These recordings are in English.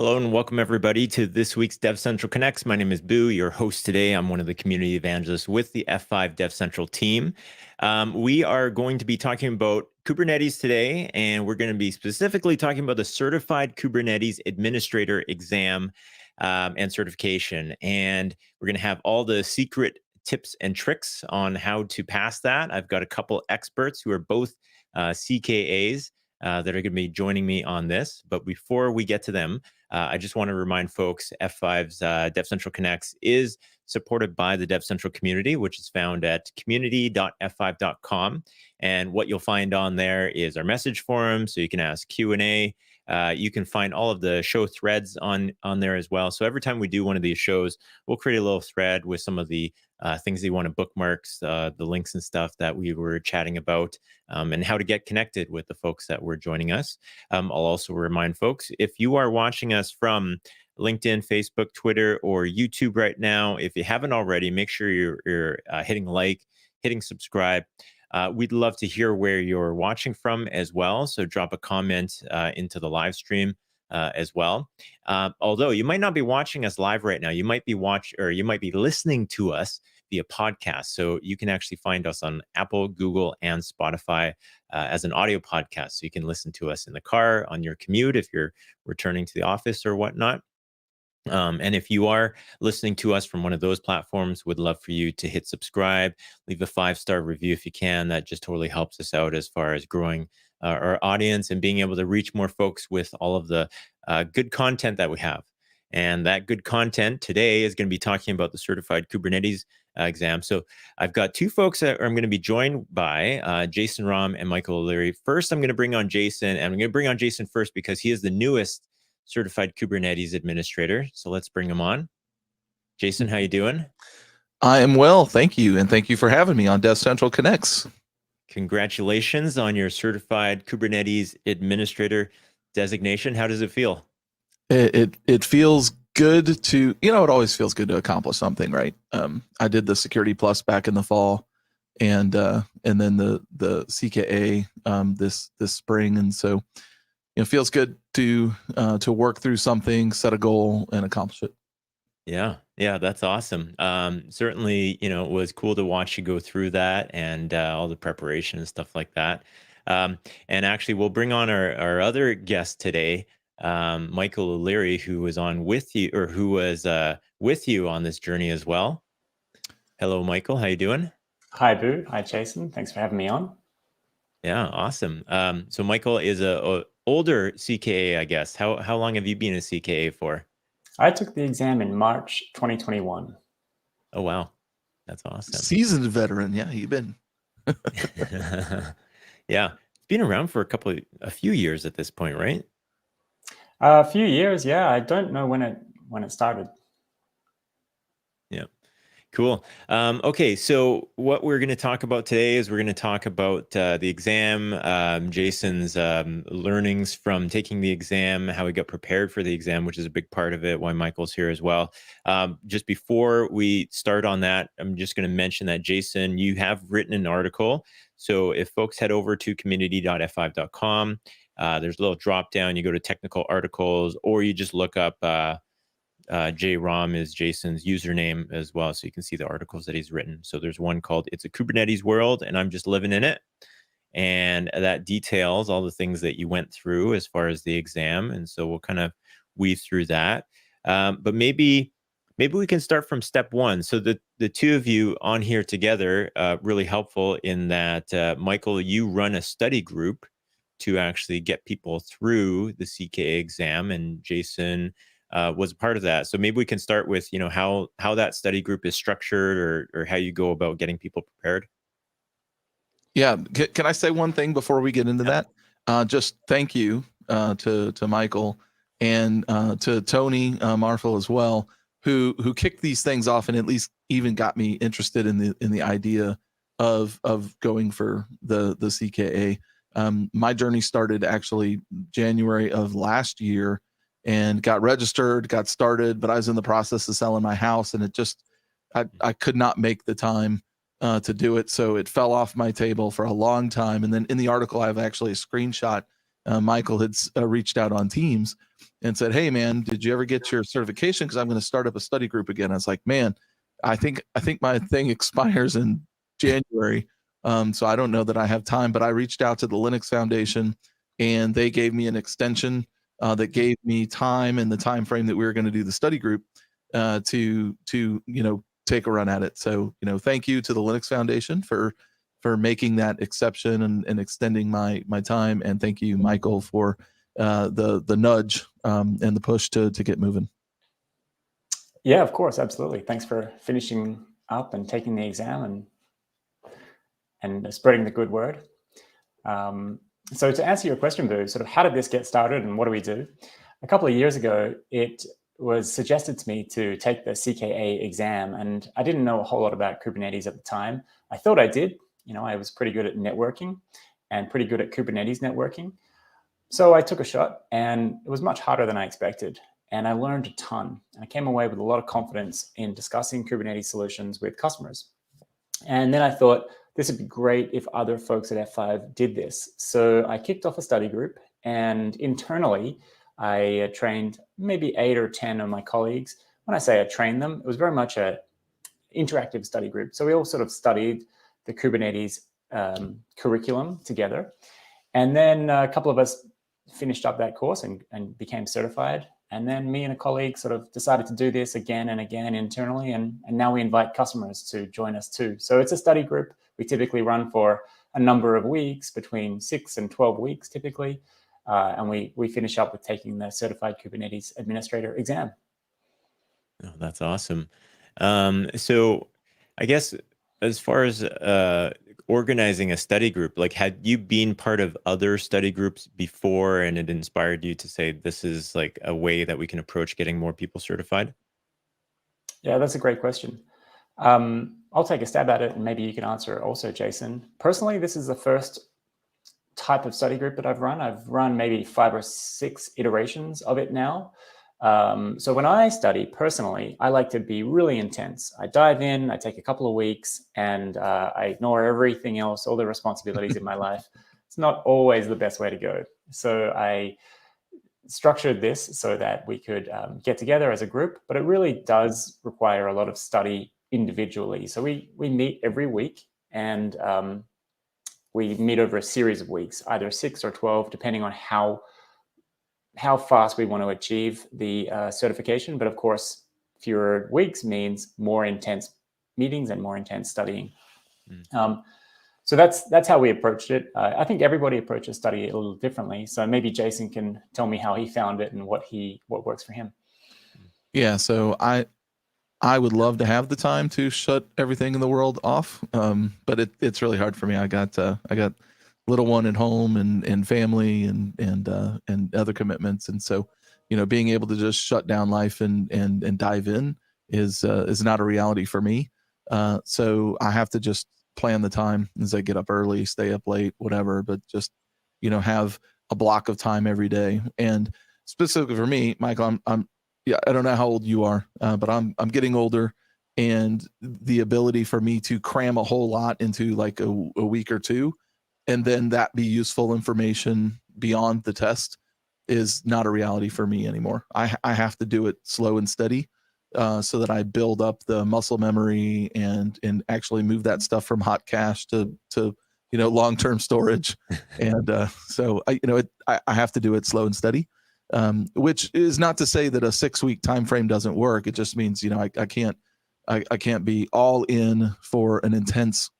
Hello and welcome everybody to this week's DevCentral Connects. My name is Boo, your host today. I'm one of the community evangelists with the F5 DevCentral team. We are going to be talking about Kubernetes today, and we're going to be specifically talking about the Certified Kubernetes Administrator exam and certification. And we're going to have all the secret tips and tricks on how to pass that. I've got a couple experts who are both CKAs that are going to be joining me on this. But before we get to them, I just want to remind folks, F5's DevCentral Connects is supported by the DevCentral community, which is found at community.f5.com. And what you'll find on there is our message forum, so you can ask Q&A. You can find all of the show threads on there as well. So every time we do one of these shows, we'll create a little thread with some of the things that you want to bookmarks, the links and stuff that we were chatting about, and how to get connected with the folks that were joining us. I'll also remind folks, if you are watching us from LinkedIn, Facebook, Twitter, or YouTube right now, if you haven't already, make sure you're hitting like, hitting subscribe. We'd love to hear where you're watching from as well. So drop a comment into the live stream as well. Although you might not be watching us live right now, you might be listening to us via podcast. So you can actually find us on Apple, Google, and Spotify as an audio podcast. So you can listen to us in the car, on your commute, if you're returning to the office or whatnot. And if you are listening to us from one of those platforms, would love for you to hit subscribe, leave a 5-star review if you can. That just totally helps us out as far as growing our audience and being able to reach more folks with all of the good content that we have. And that good content today is going to be talking about the Certified Kubernetes exam. So I've got two folks that I'm going to be joined by, Jason Rom and Michael OLeary. First, I'm going to bring on Jason, and I'm going to bring on Jason first because he is the newest Certified Kubernetes Administrator. So let's bring him on. Jason, how you doing? I am well, thank you. And thank you for having me on DevCentral Connects. Congratulations on your Certified Kubernetes Administrator designation. How does it feel? It feels good to, it always feels good to accomplish something, right? I did the Security Plus back in the fall, and then the CKA this spring, and so it feels good to work through something, set a goal, and accomplish it. Yeah, that's awesome. Certainly, it was cool to watch you go through that and all the preparation and stuff like that. And actually, we'll bring on our other guest today, Michael OLeary, who was on with you, or who was with you on this journey as well. Hello, Michael. How you doing? Hi, Boo. Hi, Jason. Thanks for having me on. Yeah, awesome. So Michael is a older CKA, I guess. How long have you been a CKA for? I took the exam in March 2021. Oh, wow. That's awesome. Seasoned veteran. Yeah, you've been. Yeah. It's been around for a few years at this point, right? A few years, yeah. I don't know when it started. Yeah. Cool. Okay, so what we're going to talk about today is we're going to talk about the exam, Jason's learnings from taking the exam, how he got prepared for the exam, which is a big part of it, why Michael's here as well. Just before we start on that, I'm just going to mention that, Jason, you have written an article. So if folks head over to community.f5.com, there's a little drop down, you go to technical articles, or you just look up JROM is Jason's username as well, so you can see the articles that he's written. So there's one called It's a Kubernetes World and I'm Just Living in It, and that details all the things that you went through as far as the exam, and so we'll kind of weave through that. But maybe we can start from step one. So the two of you on here together, really helpful in that, Michael, you run a study group to actually get people through the CKA exam, and Jason was a part of that. So maybe we can start with, how that study group is structured, or how you go about getting people prepared. Yeah. Can I say one thing before we get into that? Just thank you to Michael and to Tony Marfil as well, who kicked these things off and at least even got me interested in the idea of going for the CKA. My journey started actually January of last year, and got registered, got started, but I was in the process of selling my house, and I could not make the time to do it. So it fell off my table for a long time. And then in the article, I have actually a screenshot Michael had reached out on Teams and said, "Hey man, did you ever get your certification? Because I'm going to start up a study group again." I was like, "Man, I think my thing expires in January, so I don't know that I have time." But I reached out to the Linux Foundation, and they gave me an extension that gave me time and the time frame that we were going to do the study group to take a run at it. So thank you to the Linux Foundation for making that exception and extending my time, and thank you, Michael, for the nudge and the push to get moving. Yeah, of course, absolutely. Thanks for finishing up and taking the exam and spreading the good word. So to answer your question, Boo, sort of how did this get started and what do we do? A couple of years ago, it was suggested to me to take the CKA exam, and I didn't know a whole lot about Kubernetes at the time. I thought I did. I was pretty good at networking and pretty good at Kubernetes networking. So I took a shot, and it was much harder than I expected. And I learned a ton. And I came away with a lot of confidence in discussing Kubernetes solutions with customers. And then I thought, this would be great if other folks at F5 did this. So I kicked off a study group, and internally, I trained maybe 8 or 10 of my colleagues. When I say I trained them, it was very much an interactive study group. So we all sort of studied the Kubernetes curriculum together. And then a couple of us finished up that course and became certified. And then me and a colleague sort of decided to do this again and again internally. And now we invite customers to join us too. So it's a study group. We typically run for a number of weeks, between 6 and 12 weeks typically. And we finish up with taking the Certified Kubernetes Administrator exam. Oh, that's awesome. So I guess as far as organizing a study group, like, had you been part of other study groups before and it inspired you to say, this is like a way that we can approach getting more people certified? Yeah, that's a great question. I'll take a stab at it, and maybe you can answer also, Jason. Personally, this is the first type of study group that I've run. I've run maybe 5 or 6 iterations of it now. So when I study personally, I like to be really intense. I dive in, I take a couple of weeks, and I ignore everything else, all the responsibilities in my life. It's not always the best way to go. So I structured this so that we could get together as a group, but it really does require a lot of study individually. So we meet every week, and we meet over a series of weeks, either 6 or 12, depending on how fast we want to achieve the certification. But of course, fewer weeks means more intense meetings and more intense studying. So that's how we approached it. I think everybody approaches study a little differently. So maybe Jason can tell me how he found it and what works for him. Yeah, so I would love to have the time to shut everything in the world off, but it's really hard for me. I got little one at home and family and other commitments, and so being able to just shut down life and dive in is not a reality for me. So I have to just plan the time as I get up early, stay up late, whatever, but just have a block of time every day. And specifically for me, Michael, yeah, I don't know how old you are, but I'm getting older, and the ability for me to cram a whole lot into like a week or two, and then that be useful information beyond the test, is not a reality for me anymore. I have to do it slow and steady, so that I build up the muscle memory and actually move that stuff from hot cache to long-term storage. And so I have to do it slow and steady. Which is not to say that a 6-week time frame doesn't work. It just means I can't be all in for an intense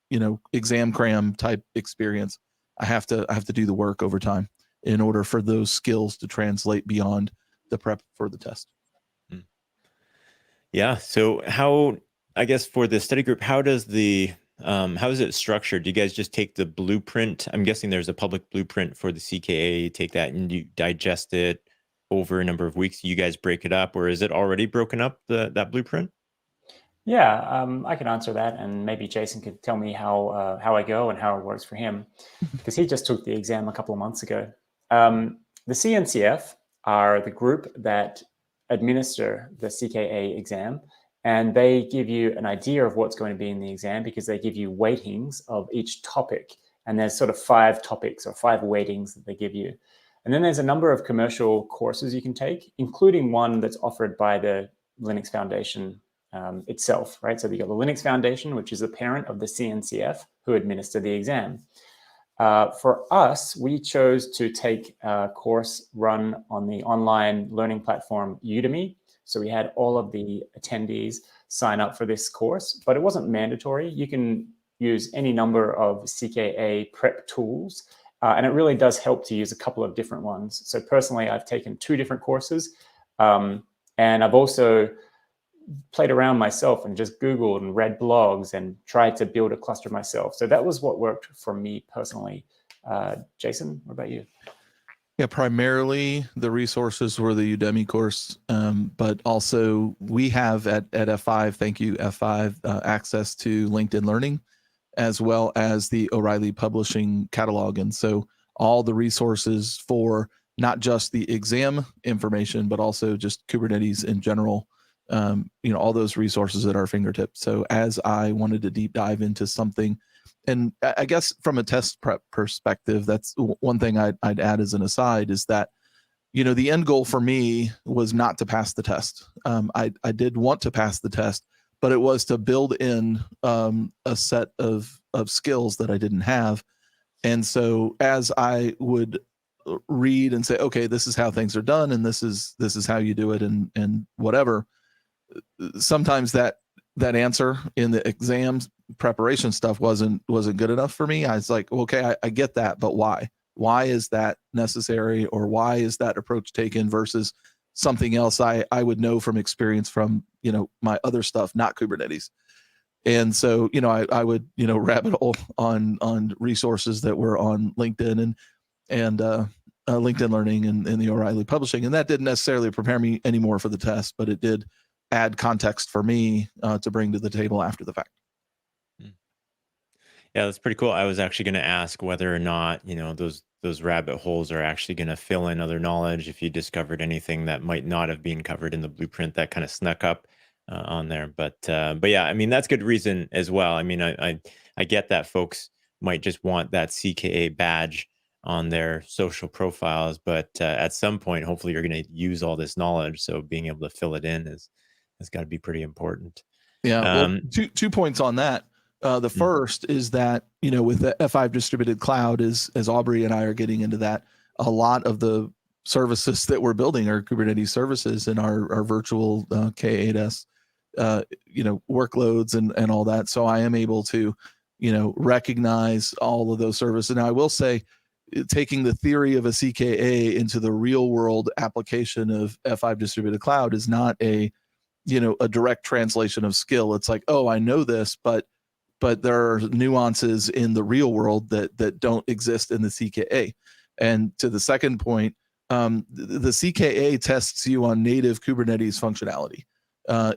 exam cram type experience. I have to do the work over time in order for those skills to translate beyond the prep for the test. Yeah. So how, I guess for the study group, how is it structured? Do you guys just take the blueprint? I'm guessing there's a public blueprint for the CKA. You take that and you digest it over a number of weeks. You guys break it up, or is it already broken up, that blueprint? Yeah, I can answer that, and maybe Jason could tell me how I go and how it works for him, because he just took the exam a couple of months ago. The CNCF are the group that administer the CKA exam, and they give you an idea of what's going to be in the exam because they give you weightings of each topic, and there's sort of 5 topics or 5 weightings that they give you. And then there's a number of commercial courses you can take, including one that's offered by the Linux Foundation itself, right? So you got the Linux Foundation, which is the parent of the CNCF, who administer the exam. For us, we chose to take a course run on the online learning platform Udemy. So we had all of the attendees sign up for this course, but it wasn't mandatory. You can use any number of CKA prep tools, and it really does help to use a couple of different ones. So personally, I've taken 2 different courses, and I've also played around myself and just Googled and read blogs and tried to build a cluster myself. So that was what worked for me personally. Jason, what about you? Yeah, primarily the resources were the Udemy course, but also we have at F5, thank you F5, access to LinkedIn Learning, as well as the O'Reilly Publishing catalog. And so all the resources for not just the exam information, but also just Kubernetes in general, all those resources at our fingertips. So as I wanted to deep dive into something, and I guess from a test prep perspective, that's one thing I'd add as an aside, is that, the end goal for me was not to pass the test. I did want to pass the test, but it was to build in a set of skills that I didn't have. And so as I would read and say, okay, this is how things are done, and this is how you do it, and whatever, sometimes that answer in the exams preparation stuff wasn't good enough for me. I was like, okay, I get that, but why? Why is that necessary, or why is that approach taken versus something else I would know from experience from, my other stuff, not Kubernetes. And so, I would, rabbit hole on resources that were on LinkedIn and LinkedIn Learning and the O'Reilly Publishing. And that didn't necessarily prepare me anymore for the test, but it did add context for me to bring to the table after the fact. Yeah, that's pretty cool. I was actually going to ask whether or not, those rabbit holes are actually going to fill in other knowledge if you discovered anything that might not have been covered in the blueprint that kind of snuck up on there. But yeah, I mean, that's good reason as well. I mean, I get that folks might just want that CKA badge on their social profiles, but at some point, hopefully you're going to use all this knowledge. So being able to fill it in has got to be pretty important. Yeah. Well, two points on that. The first is that, with the F5 distributed cloud, as Aubrey and I are getting into that, a lot of the services that we're building are Kubernetes services in our virtual K8s, workloads and all that. So I am able to, recognize all of those services. And I will say, taking the theory of a CKA into the real world application of F5 distributed cloud is not a direct translation of skill. It's like, oh, I know this, but there are nuances in the real world that don't exist in the CKA. And to the second point, the CKA tests you on native Kubernetes functionality.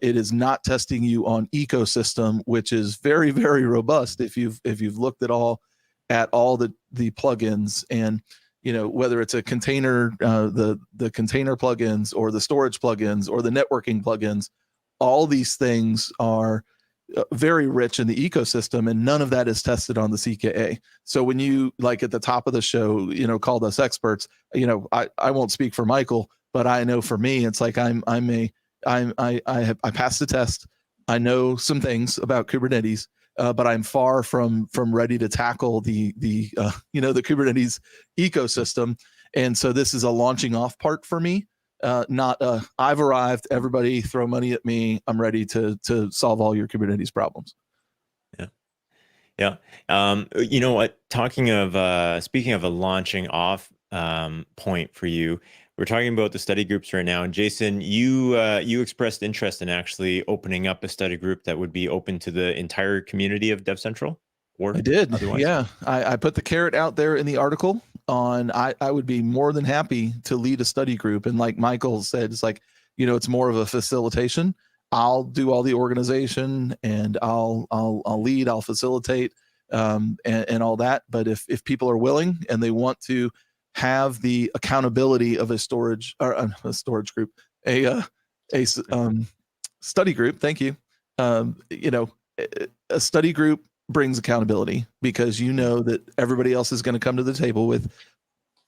It is not testing you on ecosystem, which is very, very robust. If you've looked at all the plugins, and whether it's a container, the container plugins, or the storage plugins, or the networking plugins, all these things are very rich in the ecosystem, and none of that is tested on the CKA. So when you, like at the top of the show, called us experts, I won't speak for Michael, but I know for me, it's like I passed the test. I know some things about Kubernetes, but I'm far from ready to tackle the Kubernetes ecosystem. And so this is a launching off part for me. Not I've arrived, everybody throw money at me, I'm ready to solve all your Kubernetes problems. Yeah. You know what, speaking of a launching off point for you, we're talking about the study groups right now. And Jason, you expressed interest in actually opening up a study group that would be open to the entire community of DevCentral. Or I did. otherwise? Yeah. I put the carrot out there in the article on, I would be more than happy to lead a study group. And like Michael said, it's like, it's more of a facilitation. I'll do all the organization, and I'll lead, I'll facilitate, and all that. But if people are willing and they want to have the accountability of a storage group, a study group, thank you. A study group brings accountability, because that everybody else is going to come to the table with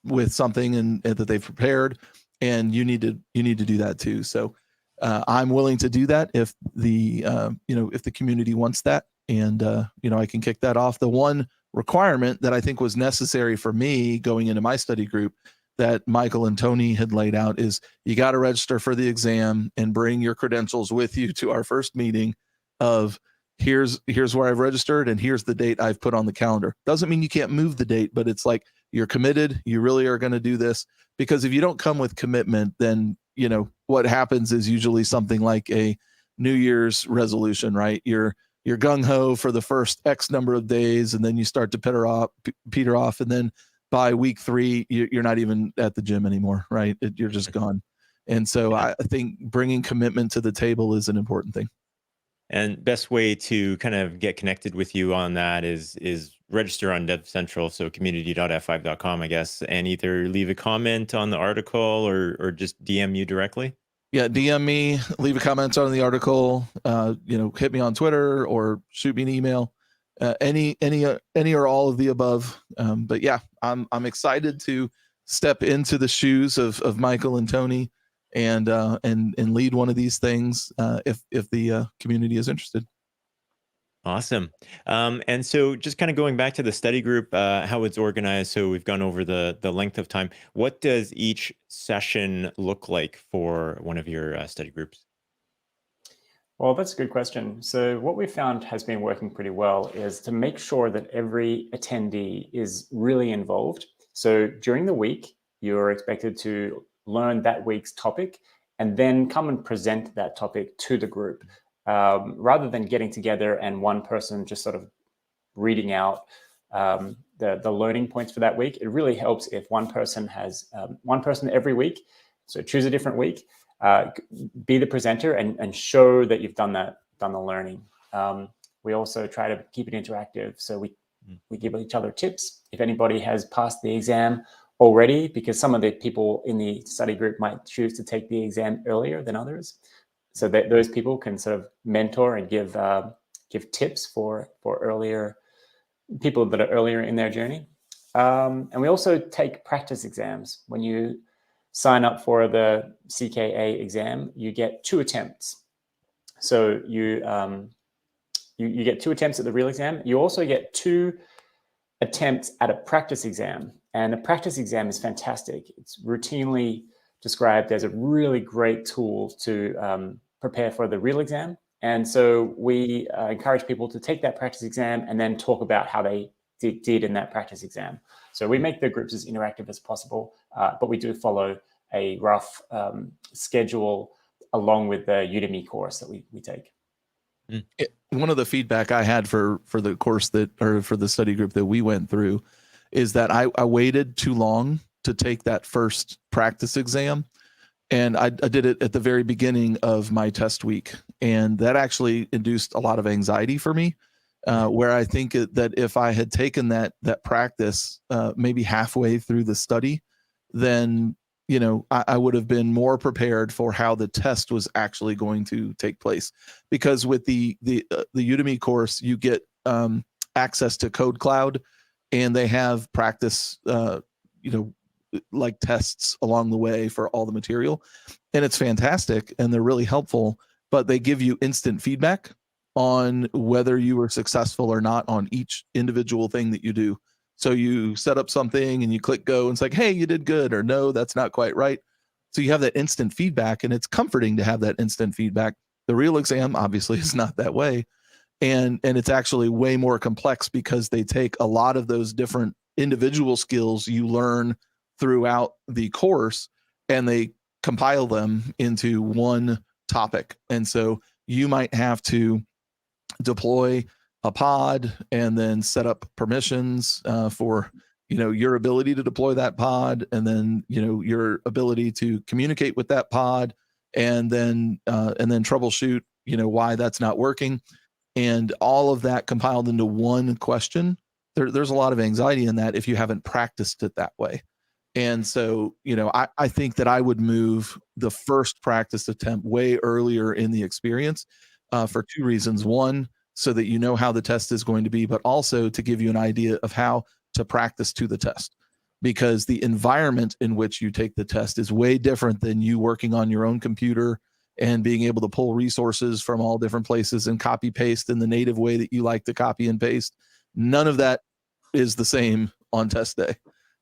with something and that they've prepared, and you need to do that too. So I'm willing to do that if the if the community wants that, and I can kick that off. The one requirement that I think was necessary for me going into my study group that Michael and Tony had laid out is you got to register for the exam and bring your credentials with you to our first meeting of here's where I've registered and here's the date I've put on the calendar. Doesn't mean you can't move the date, but it's like you're committed, you really are going to do this. Because if you don't come with commitment, then what happens is usually something like a New Year's resolution, right? You're gung-ho for the first X number of days, and then you start to peter off, and then by week 3, you're not even at the gym anymore, right? You're just gone. And so I think bringing commitment to the table is an important thing. And best way to kind of get connected with you on that is register on DevCentral, so community.f5.com, I guess, and either leave a comment on the article or just DM you directly. Yeah, DM me, leave a comment on the article, hit me on Twitter or shoot me an email. Any or all of the above. But yeah, I'm excited to step into the shoes of Michael and Tony and lead one of these things if the community is interested. Awesome. And so just kind of going back to the study group, how it's organized. So we've gone over the length of time. What does each session look like for one of your study groups? Well, that's a good question. So what we found has been working pretty well is to make sure that every attendee is really involved. So during the week, you're expected to learn that week's topic and then come and present that topic to the group, rather than getting together and one person just sort of reading out the learning points for that week. It really helps if one person has one person every week. So choose a different week. Be the presenter and show that you've done the learning. We also try to keep it interactive. So we give each other tips. If anybody has passed the exam already, because some of the people in the study group might choose to take the exam earlier than others. So that those people can sort of mentor and give tips for earlier people that are earlier in their journey. And we also take practice exams. When you sign up for the CKA exam, you get 2 attempts. So you get 2 attempts at the real exam. You also get 2 attempts at a practice exam. And the practice exam is fantastic. It's routinely described as a really great tool to prepare for the real exam. And so we encourage people to take that practice exam and then talk about how they did in that practice exam. So we make the groups as interactive as possible, but we do follow a rough schedule along with the Udemy course that we take. One of the feedback I had for the course for the study group that we went through is that I waited too long to take that first practice exam. And I did it at the very beginning of my test week. And that actually induced a lot of anxiety for me, where I think that if I had taken that practice maybe halfway through the study, then I would have been more prepared for how the test was actually going to take place. Because with the Udemy course, you get access to Code Cloud, and they have practice, like tests along the way for all the material, and it's fantastic and they're really helpful. But they give you instant feedback on whether you were successful or not on each individual thing that you do. So you set up something and you click go and it's like, hey, you did good, or no, that's not quite right. So you have that instant feedback, and it's comforting to have that instant feedback. The real exam obviously is not that way. And it's actually way more complex because they take a lot of those different individual skills you learn throughout the course and they compile them into one topic. And so you might have to deploy a pod and then set up permissions for your ability to deploy that pod, and then your ability to communicate with that pod, and then troubleshoot why that's not working, and all of that compiled into one question. There's a lot of anxiety in that if you haven't practiced it that way. And so I think that I would move the first practice attempt way earlier in the experience for 2 reasons. One, so that you know how the test is going to be, but also to give you an idea of how to practice to the test. because the environment in which you take the test is way different than you working on your own computer and being able to pull resources from all different places and copy paste in the native way that you like to copy and paste. None of that is the same on test day.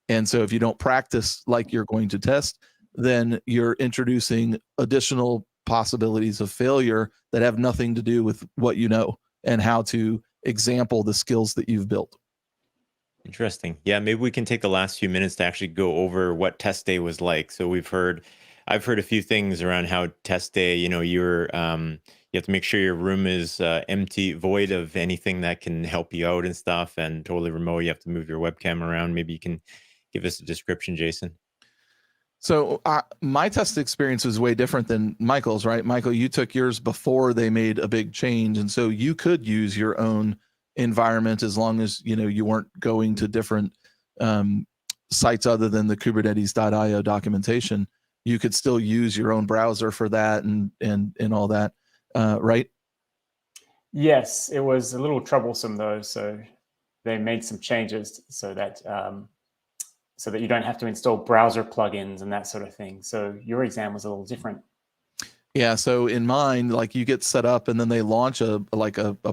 And so if you don't practice like you're going to test, then you're introducing additional possibilities of failure that have nothing to do with what you know and how to example the skills that you've built. Interesting. Yeah, maybe we can take the last few minutes to actually go over what test day was like. So I've heard a few things around how test day, you have to make sure your room is empty, void of anything that can help you out and stuff, and totally remote. You have to move your webcam around. Maybe you can give us a description, Jason. So my test experience was way different than Michael's, right? Michael, you took yours before they made a big change. And so you could use your own environment as long as, you weren't going to different sites other than the kubernetes.io documentation. You could still use your own browser for that and all that, right? Yes, it was a little troublesome though. So they made some changes so that you don't have to install browser plugins and that sort of thing. So your exam was a little different. Yeah. So in mine, like you get set up and then they launch a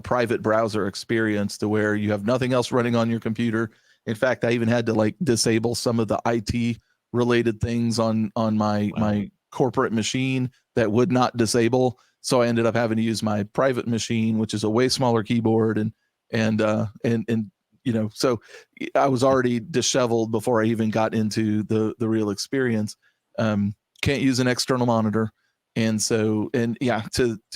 private browser experience to where you have nothing else running on your computer. In fact, I even had to disable some of the IT related things on my corporate machine that would not disable. So I ended up having to use my private machine, which is a way smaller keyboard so I was already disheveled before I even got into the real experience. Can't use an external monitor. To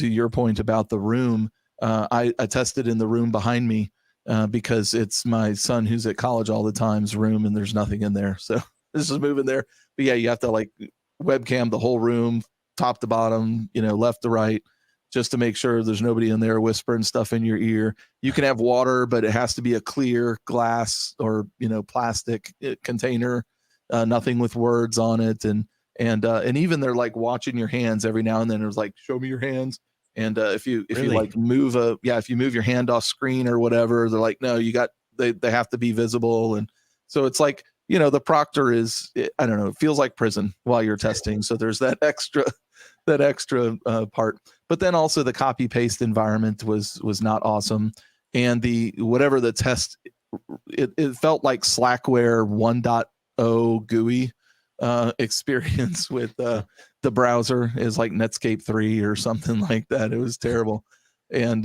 your point about the room, I tested in the room behind me because it's my son who's at college all the time's room and there's nothing in there. So this is moving there. But yeah, you have to webcam the whole room, top to bottom, left to right, just to make sure there's nobody in there whispering stuff in your ear. You can have water, but it has to be a clear glass or, plastic container, nothing with words on it. And even they're watching your hands every now and then. It was show me your hands. And if you move your hand off screen or whatever, they're no, they have to be visible. And so it's the proctor is, I don't know, it feels like prison while you're testing. So there's that extra part. But then also the copy paste environment was not awesome. And whatever the test, it felt like Slackware 1.0 GUI experience with the browser is like Netscape 3 or something like that. It was terrible. And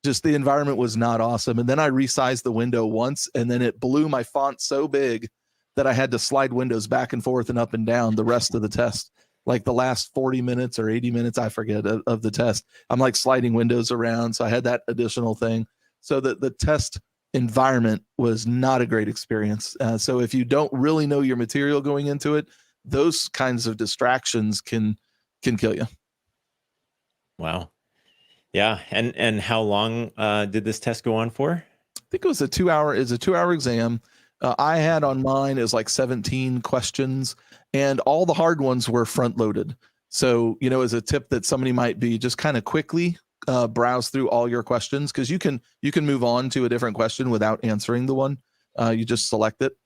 just the environment was not awesome. And then I resized the window once and then it blew my font so big that I had to slide windows back and forth and up and down the rest of the test. The last 40 minutes or 80 minutes, I forget, of the test, I'm sliding windows around. So I had that additional thing. So that the test environment was not a great experience. So if you don't really know your material going into it, those kinds of distractions can kill you. Wow. Yeah. And how long did this test go on for? I think it was a 2-hour exam. I had on mine is 17 questions and all the hard ones were front loaded. So, as a tip that somebody might be just kind of quickly browse through all your questions, because you can move on to a different question without answering the one. You just select it.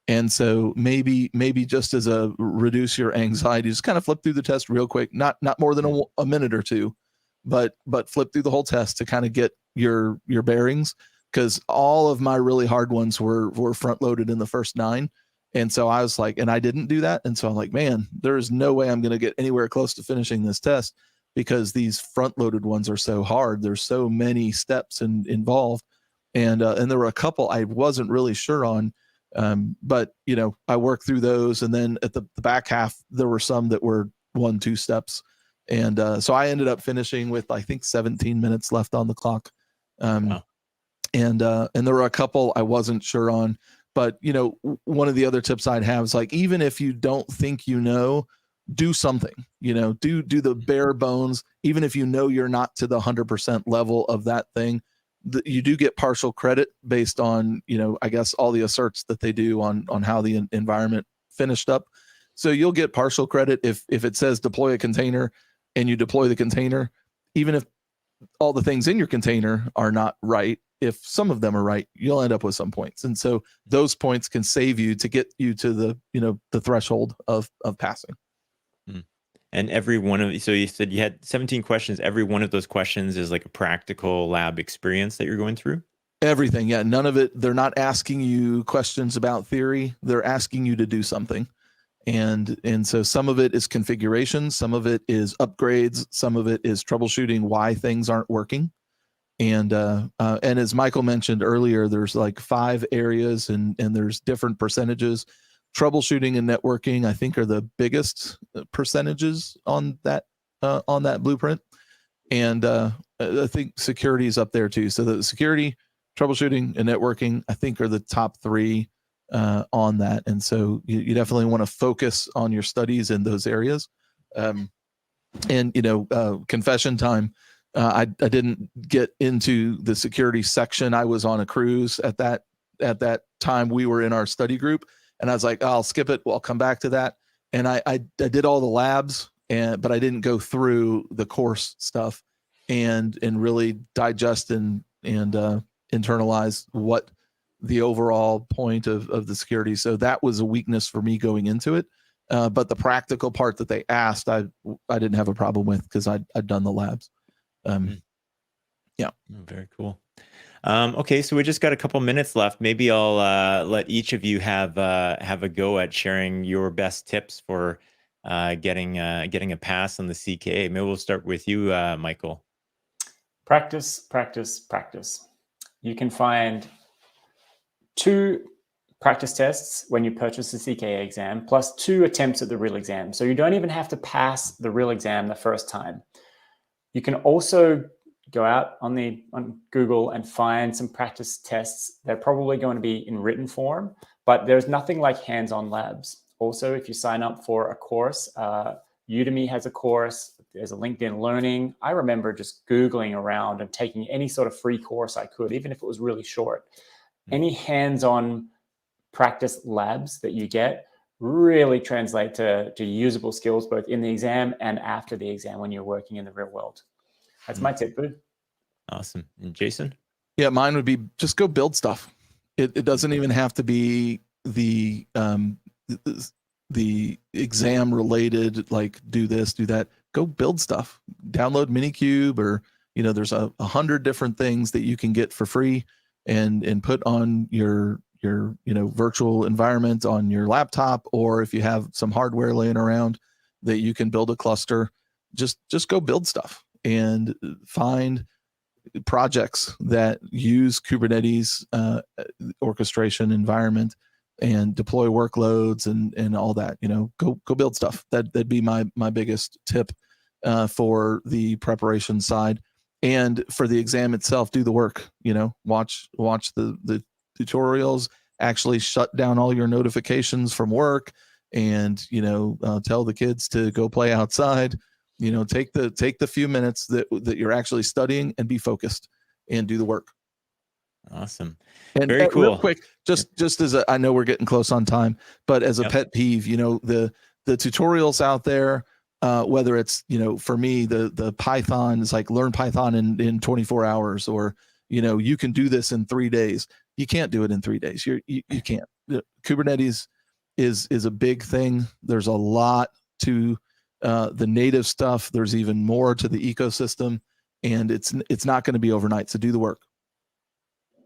And so maybe just as a reduce your anxiety, just kind of flip through the test real quick, not more than a minute or two, but flip through the whole test to kind of get your bearings. Because all of my really hard ones were front loaded in the first 9. And so I was and I didn't do that. And so I'm man, there is no way I'm going to get anywhere close to finishing this test because these front loaded ones are so hard. There's so many steps involved. And there were a couple I wasn't really sure on. But I worked through those. And then at the back half, there were some that were 1-2 steps. And so I ended up finishing with, I think, 17 minutes left on the clock. Wow. And there were a couple I wasn't sure on, but one of the other tips I'd have is even if you don't think do something, do the bare bones. Even if you're not to the 100% level of that thing, you do get partial credit based on I guess all the asserts that they do on how the environment finished up. So you'll get partial credit if it says deploy a container and you deploy the container, even if all the things in your container are not right. if some of them are right, you'll end up with some points. And so those points can save you to get you to the, the threshold of passing. And every one of, so you said you had 17 questions. Every one of those questions is like a practical lab experience that you're going through? Everything. Yeah. None of it. They're not asking you questions about theory. They're asking you to do something. And so some of it is configuration. Some of it is upgrades. Some of it is troubleshooting why things aren't working. And as Michael mentioned earlier, there's like 5 areas and there's different percentages. Troubleshooting and networking, I think, are the biggest percentages on that blueprint. And I think security is up there too. So the security, troubleshooting, and networking, I think, are the top 3 on that. And so you definitely want to focus on your studies in those areas. Confession time. I didn't get into the security section. I was on a cruise at that time. We were in our study group, and I was like, I'll skip it. I'll come back to that. And I did all the labs, but I didn't go through the course stuff and really digest and internalize what the overall point of the security. So that was a weakness for me going into it. But the practical part that they asked, I didn't have a problem with because I'd done the labs. Yeah. Very cool. Okay, so we just got a couple minutes left. Maybe I'll let each of you have a go at sharing your best tips for getting a pass on the CKA. Maybe we'll start with you, Michael. Practice, practice, practice. You can find 2 practice tests when you purchase the CKA exam, plus 2 attempts at the real exam. So you don't even have to pass the real exam the first time. You can also go out on Google and find some practice tests. They're probably going to be in written form, but there's nothing like hands-on labs. Also, if you sign up for a course, Udemy has a course, there's a LinkedIn Learning. I remember just Googling around and taking any sort of free course I could, even if it was really short. Any hands-on practice labs that you get really translate to usable skills both in the exam and after the exam when you're working in the real world. That's my tip, Boo. Awesome. And Jason? Yeah, mine would be just go build stuff. It doesn't even have to be the exam related, like do this, do that. Go build stuff. Download Minikube, or there's 100 different things that you can get for free and put on your virtual environment on your laptop, or if you have some hardware laying around that you can build a cluster, just go build stuff and find projects that use Kubernetes orchestration environment and deploy workloads and all that. Go build stuff. That'd be my biggest tip for the preparation side. And for the exam itself, do the work. Watch the tutorials. Actually shut down all your notifications from work, and tell the kids to go play outside. Take the few minutes that you're actually studying and be focused and do the work. Awesome. And very cool. Real quick, just as I know we're getting close on time, but as a pet peeve, the tutorials out there, whether it's for me the Python is like learn Python in 24 hours, or you can do this in 3 days. You can't do it in 3 days. You can't. Kubernetes is a big thing. There's a lot to the native stuff. There's even more to the ecosystem, and it's not going to be overnight. So do the work.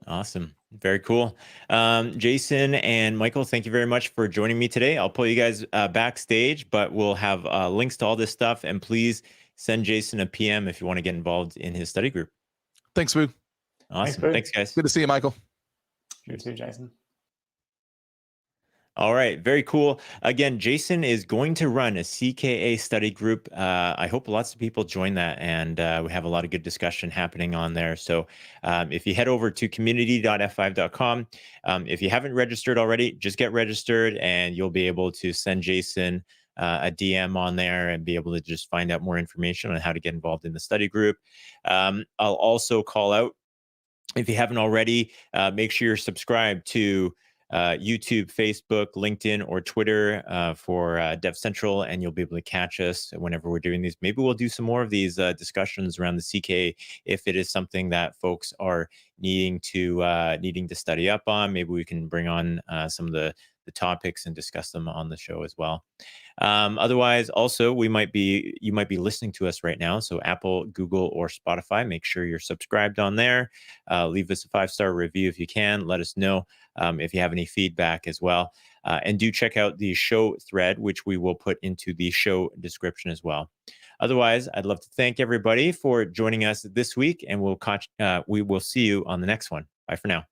Awesome. Very cool. Jason and Michael, thank you very much for joining me today. I'll pull you guys backstage, but we'll have links to all this stuff. And please send Jason a PM if you want to get involved in his study group. Thanks, Boo. Awesome. Thanks, guys. Good to see you, Michael. You too, Jason. All right. Very cool. Again, Jason is going to run a CKA study group. I hope lots of people join that, and we have a lot of good discussion happening on there. So if you head over to community.f5.com, if you haven't registered already, just get registered, and you'll be able to send Jason a DM on there and be able to just find out more information on how to get involved in the study group. I'll also call out, if you haven't already, make sure you're subscribed to YouTube, Facebook, LinkedIn, or Twitter for DevCentral, and you'll be able to catch us whenever we're doing these. Maybe we'll do some more of these discussions around the CKA if it is something that folks are needing to study up on. Maybe we can bring on some of the topics and discuss them on the show as well. Otherwise, also, you might be listening to us right now. So Apple, Google, or Spotify, make sure you're subscribed on there. Leave us a 5-star review if you can. Let us know if you have any feedback as well. And do check out the show thread, which we will put into the show description as well. Otherwise, I'd love to thank everybody for joining us this week, and we will see you on the next one. Bye for now.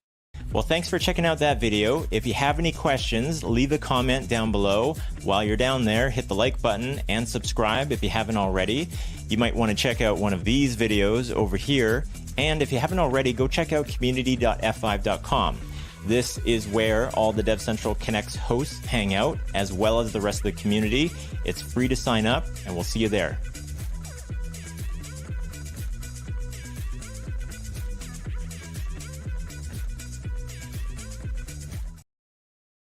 Well, thanks for checking out that video. If you have any questions, leave a comment down below. While you're down there, hit the like button and subscribe if you haven't already. You might want to check out one of these videos over here. And if you haven't already, go check out community.f5.com. This is where all the DevCentral Connects hosts hang out, as well as the rest of the community. It's free to sign up, and we'll see you there.